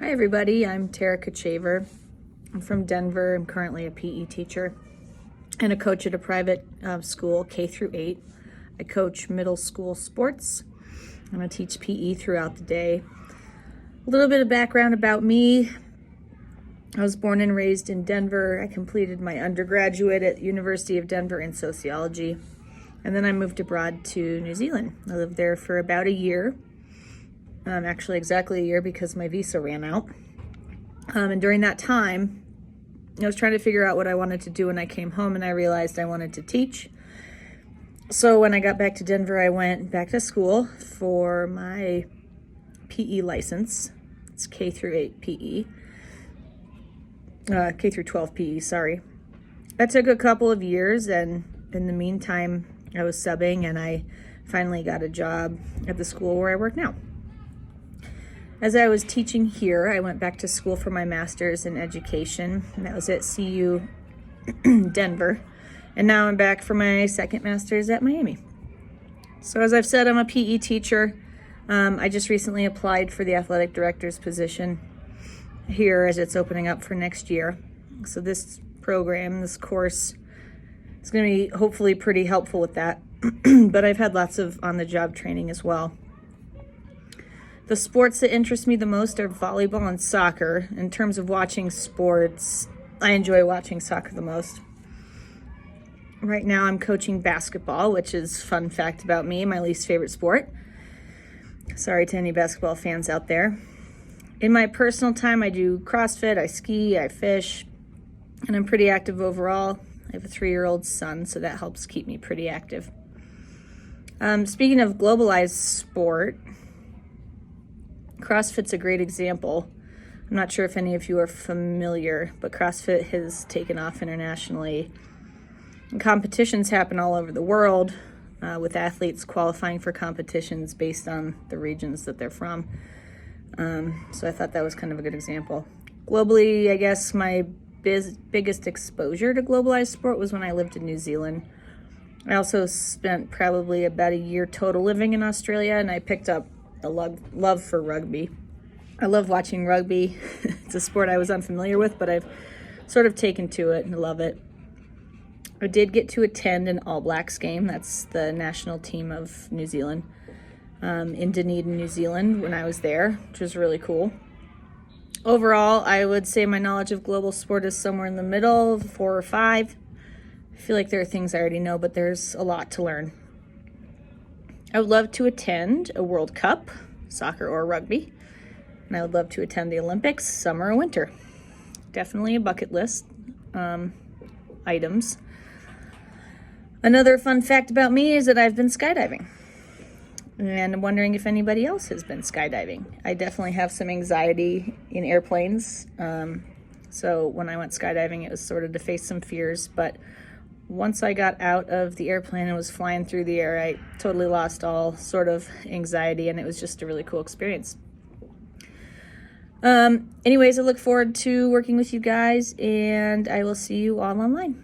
Hi everybody, I'm Tara Kachaver. I'm from Denver. I'm currently a PE teacher and a coach at a private school, K-8. I coach middle school sports and I teach PE throughout the day. A little bit of background about me. I was born and raised in Denver. I completed my undergraduate at University of Denver in sociology. And then I moved abroad to New Zealand. I lived there for about a year. Actually exactly a year because my visa ran out. And during that time, I was trying to figure out what I wanted to do when I came home, and I realized I wanted to teach. So when I got back to Denver, I went back to school for my PE license. It's K-8 PE. K-12 PE, sorry. That took a couple of years, and in the meantime, I was subbing, and I finally got a job at the school where I work now. As I was teaching here, I went back to school for my master's in education, and that was at CU Denver. And now I'm back for my second master's at Miami. So as I've said, I'm a PE teacher. I just recently applied for the athletic director's position here as it's opening up for next year. So this program, this course, is going to be hopefully pretty helpful with that. But I've had lots of on-the-job training as well. The sports that interest me the most are volleyball and soccer. In terms of watching sports, I enjoy watching soccer the most. Right now I'm coaching basketball, which is, fun fact about me, my least favorite sport. Sorry to any basketball fans out there. In my personal time, I do CrossFit, I ski, I fish, and I'm pretty active overall. I have a 3-year-old son, so that helps keep me pretty active. Speaking of globalized sport, CrossFit's a great example. I'm not sure if any of you are familiar, but CrossFit has taken off internationally. And competitions happen all over the world, with athletes qualifying for competitions based on the regions that they're from. So I thought that was kind of a good example. Globally, I guess my biggest exposure to globalized sport was when I lived in New Zealand. I also spent probably about a year total living in Australia, and I picked up a love for rugby. I love watching rugby. It's a sport I was unfamiliar with, but I've sort of taken to it and love it. I did get to attend an All Blacks game. That's the national team of New Zealand, in Dunedin, New Zealand, when I was there, which was really cool. Overall, I would say my knowledge of global sport is somewhere in the middle, 4 or 5. I feel like there are things I already know, but there's a lot to learn. I would love to attend a World Cup, soccer or rugby, and I would love to attend the Olympics, summer or winter. Definitely a bucket list items. Another fun fact about me is that I've been skydiving, and I'm wondering if anybody else has been skydiving. I definitely have some anxiety in airplanes, so when I went skydiving, it was sort of to face some fears, but once I got out of the airplane and was flying through the air, I totally lost all sort of anxiety, and it was just a really cool experience. Anyways, I look forward to working with you guys, and I will see you all online.